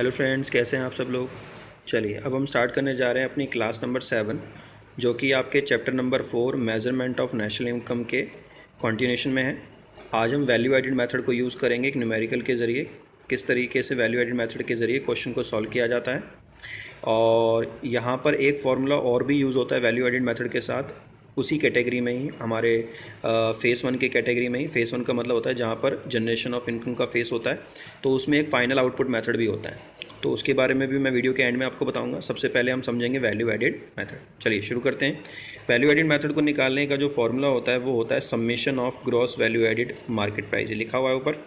Hello friends, कैसे हैं आप सब लोग। चलिए अब हम स्टार्ट करने जा रहे हैं अपनी क्लास नंबर 7, जो कि आपके chapter number 4 measurement of national income के कंटिन्यूशन में है। आज हम वैल्यू एडिड मेथड को यूज़ करेंगे एक न्यूमेरिकल के ज़रिए, किस तरीके से वैल्यू एडिड मेथड के ज़रिए क्वेश्चन को सॉल्व किया जाता है। और यहाँ पर एक फार्मूला और भी यूज़ होता है वैल्यू एडिड मेथड के साथ, उसी कैटेगरी में ही, हमारे फेज़ 1 के कैटेगरी में ही। फेज़ 1 का मतलब होता है जहाँ पर जनरेशन ऑफ इनकम का फेस होता है, तो उसमें एक फाइनल आउटपुट मेथड भी होता है। तो उसके बारे में भी मैं वीडियो के एंड में आपको बताऊंगा। सबसे पहले हम समझेंगे वैल्यू एडिड मेथड। चलिए शुरू करते हैं। वैल्यू एडिड मेथड को निकालने का जो फॉर्मूला होता है वो होता है summation of gross value added market price. लिखा हुआ है ऊपर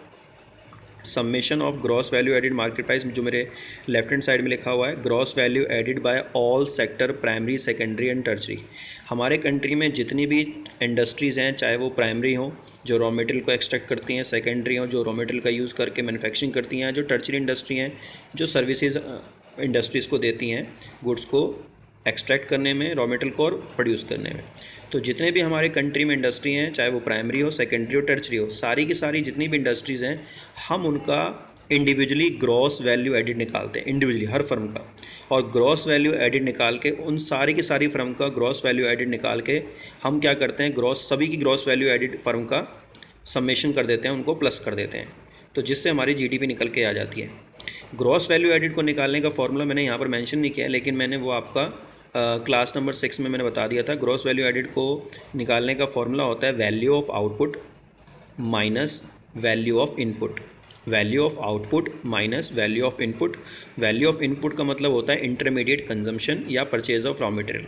summation of gross value added market price, जो मेरे लेफ्ट हैंड साइड में लिखा हुआ है gross value added by all sector primary secondary and tertiary. हमारे कंट्री में जितनी भी इंडस्ट्रीज़ हैं, चाहे वो प्राइमरी हो जो रॉ मटेरियल को एक्सट्रैक्ट करती हैं, सेकेंडरी हो जो रॉ मटेरियल का यूज़ करके मैन्युफैक्चरिंग करती हैं, जो टर्चरी इंडस्ट्री हैं जो सर्विसेज इंडस्ट्रीज़ को देती हैं गुड्स को एक्सट्रैक्ट करने में, रॉ मटेरियल को और प्रोड्यूस करने में। तो जितने भी हमारे कंट्री में इंडस्ट्री हैं, चाहे वो प्राइमरी हो, सेकेंडरी हो, टर्चरी हो, सारी की सारी जितनी भी इंडस्ट्रीज़ हैं, हम उनका इंडिविजुअली ग्रॉस वैल्यू एडिड निकालते हैं, इंडिविजुअली हर फर्म का। और ग्रॉस वैल्यू एडिड निकाल के उन सारी की सारी फर्म का ग्रॉस वैल्यू एडिड निकाल के हम क्या करते हैं, सभी की ग्रॉस वैल्यू एडिड फर्म का समेशन कर देते हैं, उनको प्लस कर देते हैं, तो जिससे हमारी जीडीपी निकल के आ जाती है। ग्रॉस वैल्यू एडिड को निकालने का फॉर्मूला मैंने यहाँ पर मेंशन नहीं किया, लेकिन मैंने वो आपका क्लास नंबर 6 में मैंने बता दिया था। ग्रॉस वैल्यू एडिड को निकालने का फॉर्मूला होता है value of output minus value of input. Value of output minus value of input. Value of input का मतलब होता है इंटरमीडिएट कंजम्पशन या purchase of raw material.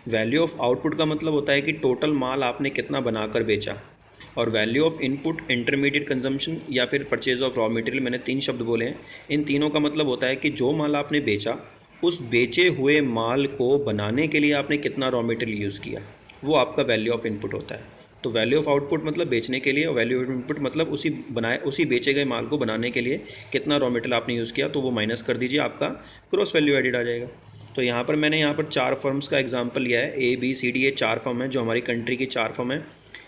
Value of output का मतलब होता है कि टोटल माल आपने कितना बनाकर बेचा। और value of input, intermediate consumption या फिर परचेज ऑफ रॉ मटेरियल, मैंने 3 शब्द बोले हैं। इन तीनों का मतलब होता है कि जो माल आपने बेचा, उस बेचे हुए माल को बनाने के लिए आपने कितना रॉ मटेरियल यूज़ किया, वो आपका वैल्यू ऑफ इनपुट होता है। तो वैल्यू ऑफ आउटपुट मतलब बेचने के लिए, और वैल्यू ऑफ इनपुट मतलब उसी बेचे गए माल को बनाने के लिए कितना रॉ मटेरियल आपने यूज़ किया, तो वो माइनस कर दीजिए, आपका ग्रॉस वैल्यू एडिड आ जाएगा। तो यहाँ पर मैंने 4 फर्म्स का एग्जाम्पल लिया है, A B C D, ये 4 फर्म है जो हमारी कंट्री की 4 फर्म है।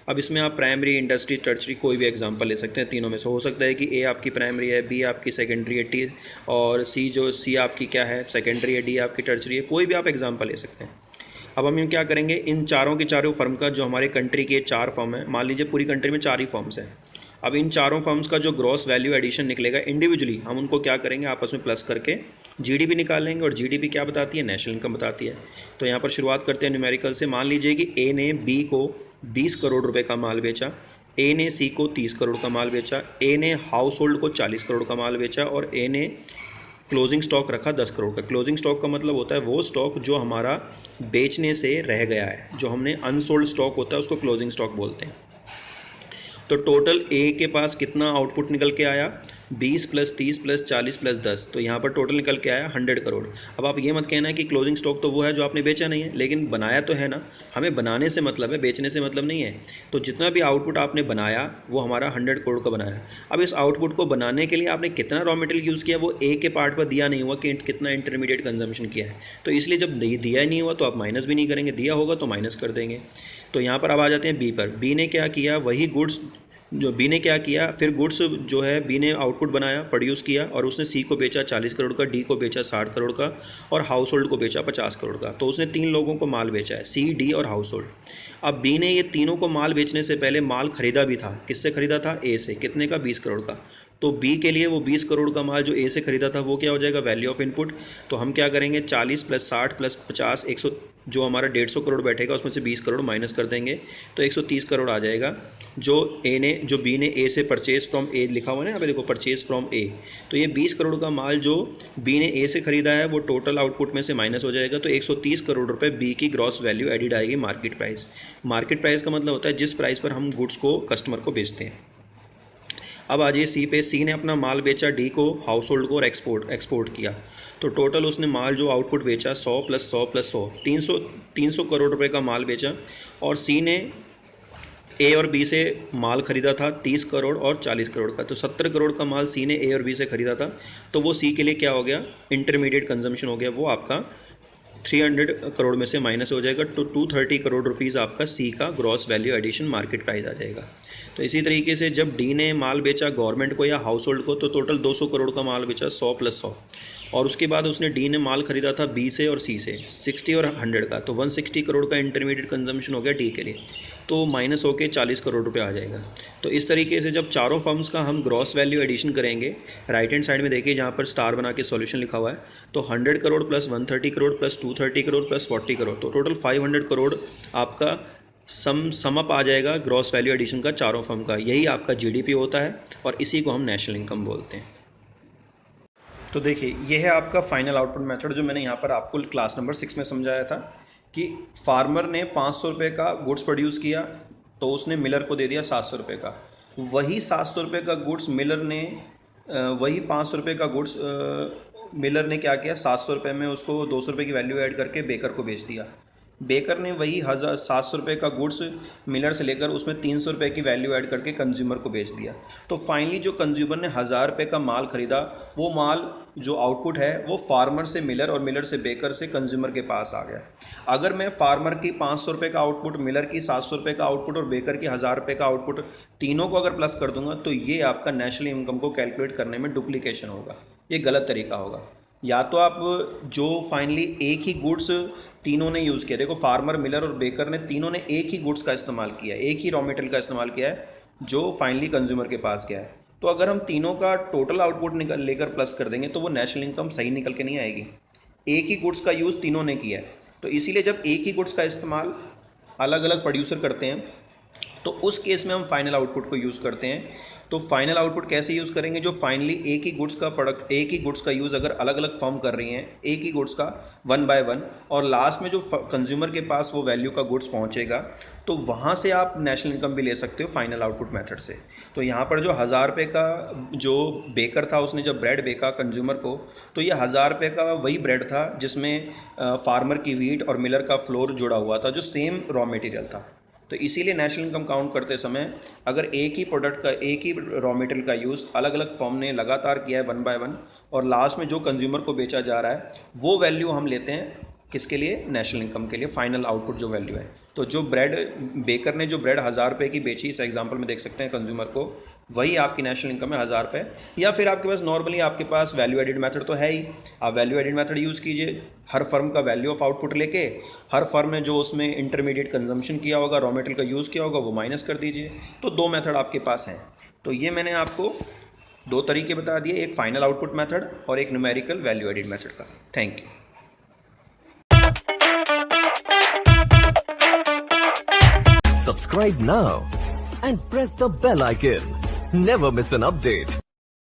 अब इसमें आप प्राइमरी, इंडस्ट्री, टर्चरी कोई भी एग्जांपल ले सकते हैं। तीनों में से हो सकता है कि A आपकी प्राइमरी है, B आपकी सेकेंडरी है, T और C आपकी क्या है, सेकेंडरी है, D आपकी टर्चरी है। कोई भी आप एग्जांपल ले सकते हैं। अब हम क्या करेंगे, इन चारों की चारों फर्म का, जो हमारे कंट्री के 4 फर्म है, मान लीजिए पूरी कंट्री में 4 ही फर्म्स हैं। अब इन चारों फर्म्स का जो ग्रॉस वैल्यू एडिशन निकलेगा इंडिविजुअली, हम उनको क्या करेंगे, आपस में प्लस करके जीडीपी निकाल लेंगे। और जीडीपी क्या बताती है, नेशनल इनकम बताती है। तो यहाँ पर शुरुआत करते हैं न्यूमेरिकल से। मान लीजिए कि A ने B को 20 करोड़ रुपए का माल बेचा, A ने C को 30 करोड़ का माल बेचा, A ने हाउस होल्ड को 40 करोड़ का माल बेचा, और A ने क्लोजिंग स्टॉक रखा 10 करोड़ का। क्लोजिंग स्टॉक का मतलब होता है वो स्टॉक जो हमारा बेचने से रह गया है, जो हमने अनसोल्ड स्टॉक होता है उसको क्लोजिंग स्टॉक बोलते हैं। तो टोटल A के पास कितना आउटपुट निकल के आया, 20 + 30 + 40 + 10, तो यहाँ पर टोटल निकल के आया 100 करोड़। अब आप ये मत कहना कि क्लोजिंग स्टॉक तो वो है जो आपने बेचा नहीं है, लेकिन बनाया तो है ना। हमें बनाने से मतलब है, बेचने से मतलब नहीं है। तो जितना भी आउटपुट आपने बनाया वो हमारा 100 करोड़ का बनाया। अब इस आउटपुट को बनाने के लिए आपने कितना रॉ मटेरियल यूज़ किया, वो A के पार्ट पर दिया नहीं हुआ कि कितना इंटरमीडिएट कंजम्पशन किया है। तो इसलिए जब दिया ही नहीं हुआ तो आप माइनस भी नहीं करेंगे, दिया होगा तो माइनस कर देंगे। तो यहाँ पर अब आ जाते हैं B पर। B ने क्या किया, वही गुड्स जो B ने क्या किया, फिर गुड्स जो है B ने आउटपुट बनाया, प्रोड्यूस किया, और उसने C को बेचा 40 करोड़ का, D को बेचा 60 करोड़ का, और हाउस होल्ड को बेचा 50 करोड़ का। तो उसने 3 लोगों को माल बेचा है, C, D और हाउस होल्ड। अब B ने ये तीनों को माल बेचने से पहले माल खरीदा भी था। किससे खरीदा था, A से। कितने का, 20 करोड़ का। तो B के लिए वो 20 करोड़ का माल जो A से खरीदा था वो क्या हो जाएगा, वैल्यू ऑफ इनपुट। तो हम क्या करेंगे, 40 + 60 + 50, 100, जो हमारा 150 करोड़ बैठेगा उसमें से 20 करोड़ माइनस कर देंगे, तो 130 करोड़ आ जाएगा। जो B ने A से परचेज फ्रॉम A लिखा हुआ है ना यहाँ पे, देखो परचेज फ्रॉम A। तो ये 20 करोड़ का माल जो B ने A से खरीदा है वो टोटल आउटपुट में से माइनस हो जाएगा। तो 130 करोड़ रुपए B की ग्रॉस वैल्यू एडिड आएगी मार्केट प्राइस। मार्केट प्राइस का मतलब होता है जिस प्राइस पर हम गुड्स को कस्टमर को बेचते हैं। अब आ जाइए C पे। C ने अपना माल बेचा D को, हाउस होल्ड को, और एक्सपोर्ट किया। तो टोटल उसने माल जो आउटपुट बेचा 100 + 100 + 100, 300 करोड़ रुपए का माल बेचा। और C ने A और B से माल खरीदा था 30 करोड़ और 40 करोड़ का। तो 70 करोड़ का माल C ने A और B से खरीदा था। तो वो C के लिए क्या हो गया, इंटरमीडिएट कंजम्पशन हो गया, वो आपका 300 करोड़ में से माइनस हो जाएगा तो 230 करोड़ रुपीज़ आपका सी का gross value addition market price आ जाएगा। तो इसी तरीके से जब डी ने माल बेचा गवर्नमेंट को या हाउस होल्ड को तो टोटल 200 करोड़ का माल बेचा 100 + 100, और उसके बाद उसने डी ने माल खरीदा था बी से और सी से 60 और 100 का, तो 160 करोड़ का इंटरमीडिएट कंजम्पशन हो गया डी के लिए, तो माइनस होके 40 करोड़ रुपए आ जाएगा। तो इस तरीके से जब चारों फर्म्स का हम ग्रॉस वैल्यू एडिशन करेंगे, राइट हैंड साइड में देखिए जहाँ पर स्टार बना के सॉल्यूशन लिखा हुआ है, तो 100 crore plus 130 crore plus 230 crore plus 40 crore, तो टोटल 500 करोड़ आपका सम अप आ जाएगा ग्रॉस वैल्यू एडिशन का चारों फर्म का। यही आपका जीडीपी होता है और इसी को हम नेशनल इनकम बोलते हैं। तो देखिए ये है आपका फाइनल आउटपुट मेथड जो मैंने यहाँ पर आपको क्लास नंबर 6 में समझाया था कि फार्मर ने 500 रुपये का गुड्स प्रोड्यूस किया तो उसने मिलर को दे दिया 700 रुपये का। वही 700 रुपये का गुड्स मिलर ने वही 500 रुपये का गुड्स मिलर ने क्या किया, 700 रुपये में उसको 200 रुपये की वैल्यू ऐड करके बेकर को बेच दिया। बेकर ने वही 700 रुपये का गुड्स मिलर से लेकर उसमें 300 रुपये की वैल्यू ऐड करके कंज्यूमर को बेच दिया। तो फाइनली जो कंज्यूमर ने 1000 रुपये का माल खरीदा, वो माल जो आउटपुट है वो फार्मर से मिलर और मिलर से बेकर से कंज्यूमर के पास आ गया। अगर मैं फार्मर की 500 रुपये का आउटपुट, मिलर की 700 रुपये का आउटपुट और बेकर की 1000 रुपये का आउटपुट, तीनों को अगर प्लस कर दूंगा तो ये आपका नेशनल इनकम को कैलकुलेट करने में डुप्लीकेशन होगा, ये गलत तरीका होगा। या तो आप जो फाइनली एक ही गुड्स तीनों ने यूज़ किया, देखो फार्मर, मिलर और बेकर ने तीनों ने एक ही गुड्स का इस्तेमाल किया है, एक ही रॉ मटेरियल का इस्तेमाल किया है जो फाइनली कंज्यूमर के पास गया है। तो अगर हम तीनों का टोटल आउटपुट लेकर प्लस कर देंगे तो वो नेशनल इनकम सही निकल के नहीं आएगी। एक ही गुड्स का यूज़ तीनों ने किया है, तो इसीलिए जब एक ही गुड्स का इस्तेमाल अलग अलग प्रोड्यूसर करते हैं तो उस केस में हम फाइनल आउटपुट को यूज़ करते हैं। तो फाइनल आउटपुट कैसे यूज़ करेंगे, जो फाइनली एक ही गुड्स का प्रोडक्ट, एक ही गुड्स का यूज़ अगर अलग अलग फर्म कर रही हैं, एक ही गुड्स का 1 बाय 1, और लास्ट में जो कंज्यूमर के पास वो वैल्यू का गुड्स पहुंचेगा, तो वहाँ से आप नेशनल इनकम भी ले सकते हो फाइनल आउटपुट मेथड से। तो यहाँ पर जो 1000 रुपये का जो बेकर था उसने जब ब्रेड बेका कंज्यूमर को, तो ये 1000 रुपये का वही ब्रेड था जिसमें फार्मर की वीट और मिलर का फ्लोर जुड़ा हुआ था जो सेम रॉ मटेरियल था। तो इसीलिए नेशनल इनकम काउंट करते समय अगर एक ही प्रोडक्ट का, एक ही रॉ मटेरियल का यूज़ अलग अलग फर्म ने लगातार किया है 1 बाय 1, और लास्ट में जो कंज्यूमर को बेचा जा रहा है वो वैल्यू हम लेते हैं किसके लिए, नेशनल इनकम के लिए, फाइनल आउटपुट जो वैल्यू है। तो जो ब्रेड बेकर ने जो ब्रेड 1000 रुपये की बेची, इस एग्जांपल में देख सकते हैं कंज्यूमर को, वही आपकी नेशनल इनकम है 1000 रुपये। या फिर आपके पास नॉर्मली आपके पास वैल्यू एडिड मेथड तो है ही, आप वैल्यू एडिड मेथड यूज़ कीजिए। हर फर्म का वैल्यू ऑफ आउटपुट लेके हर फर्म ने जो उसमें इंटरमीडिएट कंजम्पशन किया होगा, रॉ मटेरियल का यूज़ किया होगा, वो माइनस कर दीजिए। तो 2 मेथड आपके पास हैं। तो ये मैंने आपको 2 तरीके बता दिए, एक फाइनल आउटपुट मेथड और एक न्यूमेरिकल वैल्यू एडिड मेथड का। Thank you. Subscribe now and press the bell icon. Never miss an update.